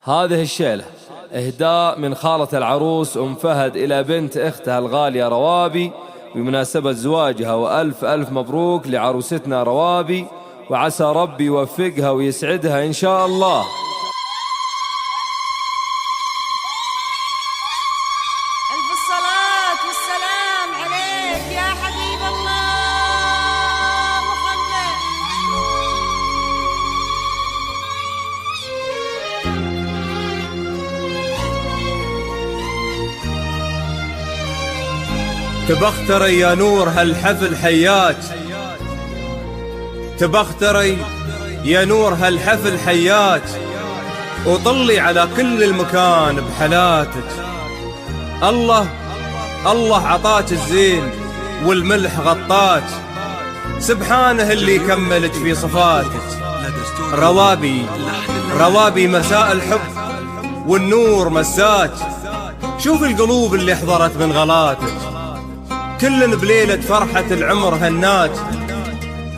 هذه الشيلة إهداء من خالة العروس أم فهد إلى بنت أختها الغالية روابي بمناسبة زواجها، وألف ألف مبروك لعروستنا روابي، وعسى ربي يوفقها ويسعدها إن شاء الله. ألف الصلاة والسلام عليك يا حبيب الله محمد. تبختري يا نور هالحفل حياك، تبختري يا نور هالحفل حياك، وطلي على كل المكان بحلاتك. الله عطاك الزين والملح غطاك، سبحانه اللي يكملك في صفاتك. روابي مساء الحب والنور مساك، شوف القلوب اللي حضرت من غلاتك، كل بليلة فرحة العمر هناك،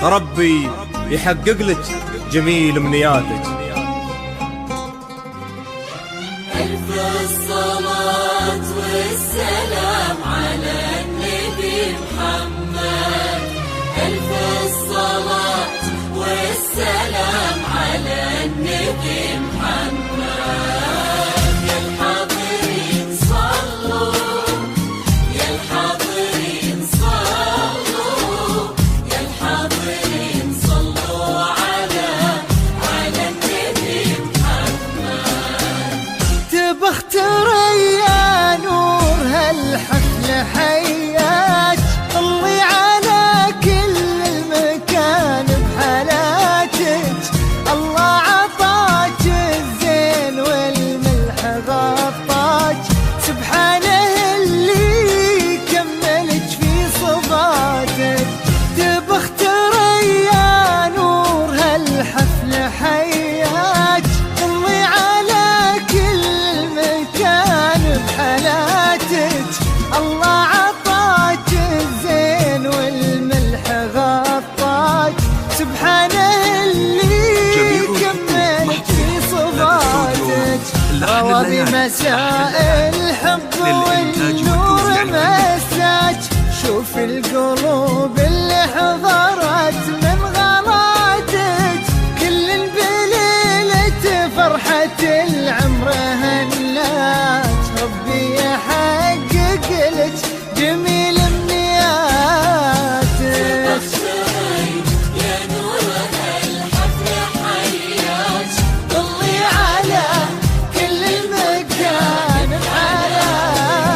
ربي يحقق لك جميل منياتك. ألف الصلاة والسلام على النبي محمد، ألف الصلاة والسلام على النبي محمد. يا الحاضرين صلوا، يا الحاضرين صلوا، يا الحاضرين صلوا على النبي محمد. تبختري يا نور هالحفل حياك، طلي على كل المكان بحالاتك. الله عطاك الزين والملح غطاك، سبحانه اللي يكملك في صفاتك. تبختري يا نور هالحفل حياك، طلي على كل مكان بحالاتك. الله عطاك الزين والملح غطاك، سبحانه اللي يكملك في صفاتك. روابي مساء الحب والنور مساك، شوف القلوب اللي حضرت من غلاتك، كل بليلة فرحة العمر هناك، ربي يحقق لك جميل منياتك. يا نور هالحفل حياك، طلي على كل المكان بحالاتك.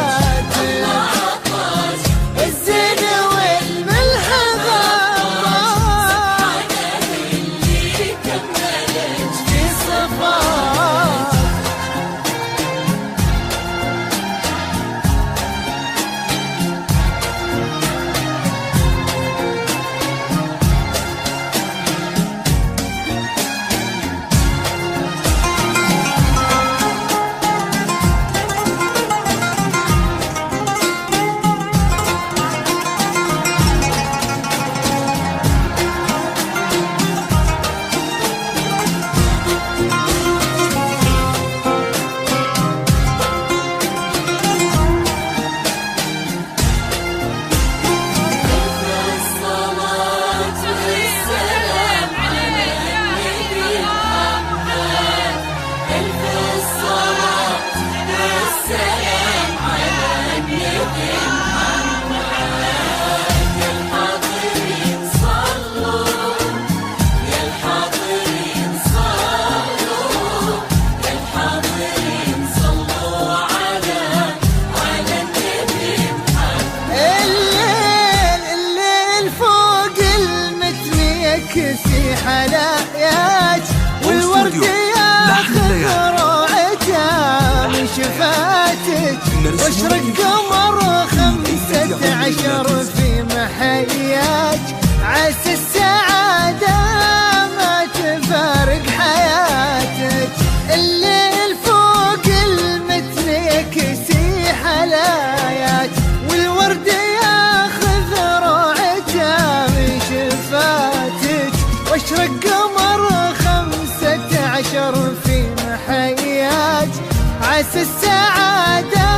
عطاك الزين والملح غطاك، اللي كملك في صفات. الصلاة والسلام على النبي محمد، ألف الصلاة والسلام على النبي محمد. يا الحاضرين صلوا، يا الحاضرين صلوا، يا الحاضرين صلوا على النبي محمد. الليل فوق المتن يكسي حلاياك، والورد ياخذ روعته من شفاتك، واشرق قمر 15 في محياك، عسى السعادة ما تفارق حياتك. الليل فوق المتن يكسي حلاياك، والورد ياخذ روعته من شفاتك، واشرق قمر 15 في محياك، وعسى السعادة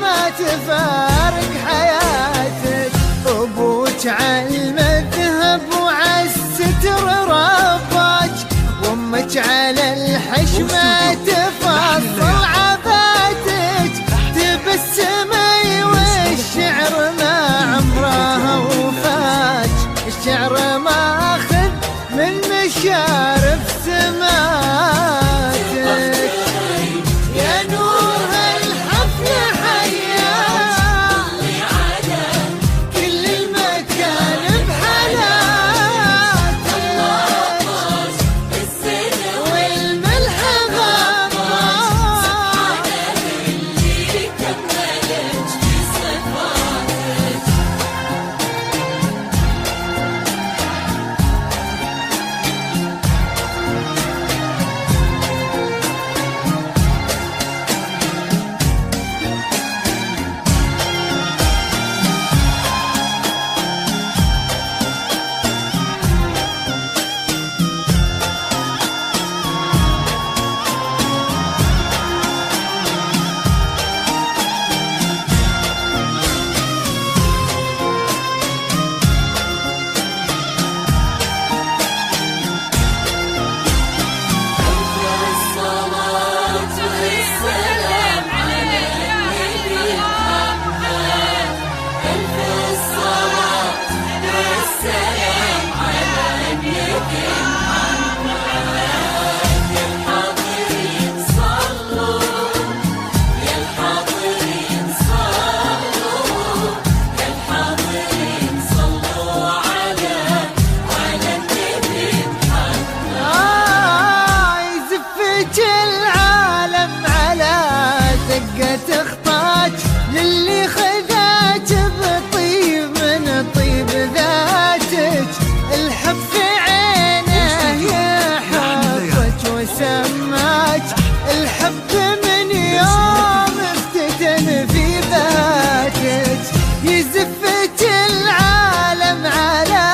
ما تفارق حياتك. أبوك عالم الذهب وعالستر رباك، وأمك على الحشمة تفصل عباتك. تبسمي والشعر ما عمره وفاك، الشعر ماخذ من مشارف سماتك. يا نور هالحفل حياك كل المكان بحالاتك، والملح غطاك اللي كملت في صفاتك. العالم على دقة خطاك، للي خذاك بطيب من طيب ذاتك. الحب في عينه يحبك وسماك، الحب من يوم افتتن في ذاتك. يزفك العالم على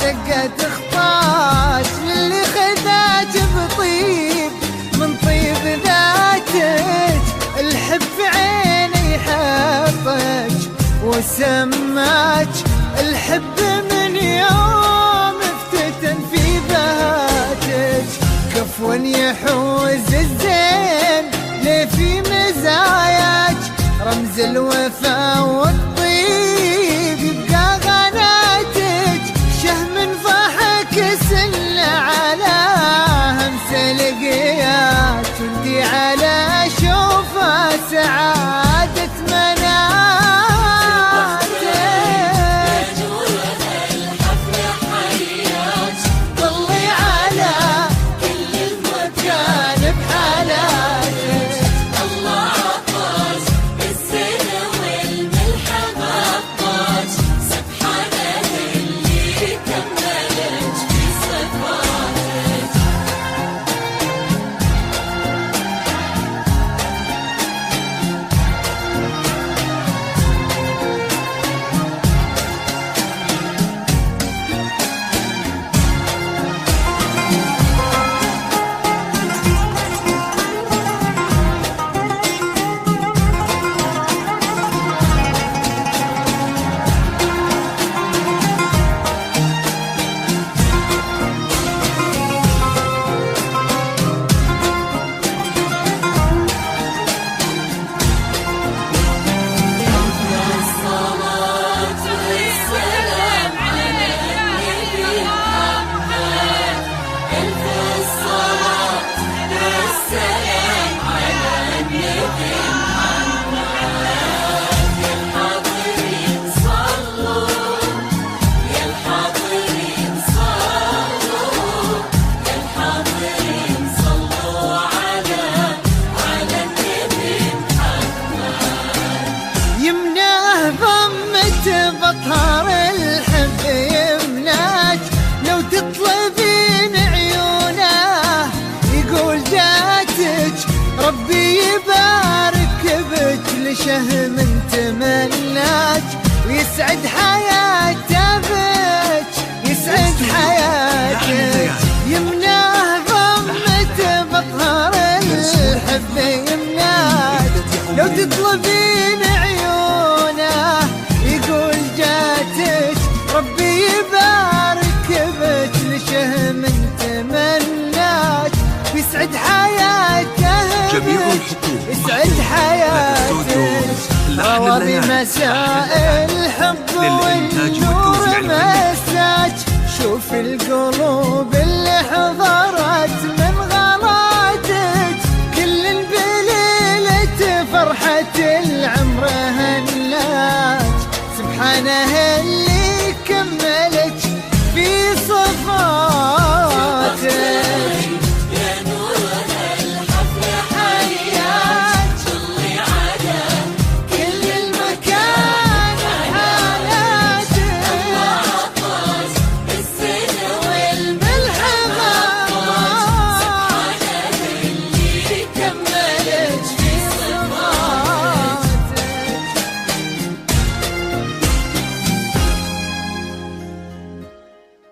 دقة خطاك، للي خذاك بطيب من طيب ذاتك. الحب في عيني يحبك وسماك، الحب من يوم افتتن في ذاتك. كفوا يحوز الزين ليه في مزاياك، رمز الوفا والطيب يبقى غناتك. شهم ضحك سل على همس لقياك، ولدي على شوفه سعادة مناتك. ضلي على كل المكان بحالاتك. الله عطاك الزين والملح غطاك، سبحانه اللي كملت في صفاتك. بطهر الحب يمناك، لو تطلبين عيونه يقول جاتك. ربي يبارك بك لشهم تمناك، ويسعد حياته بك، يسعد حياتك. يمناه ضمته بطهر الحب يمناك، تطلبين عيونه يقول جاتك ربي يبارك بك لشهم تمناك يسعد حياته جميع الحقوق يسعد حياتك روابي مساء الحب والنور مساك شوف القلوب اللي حضرت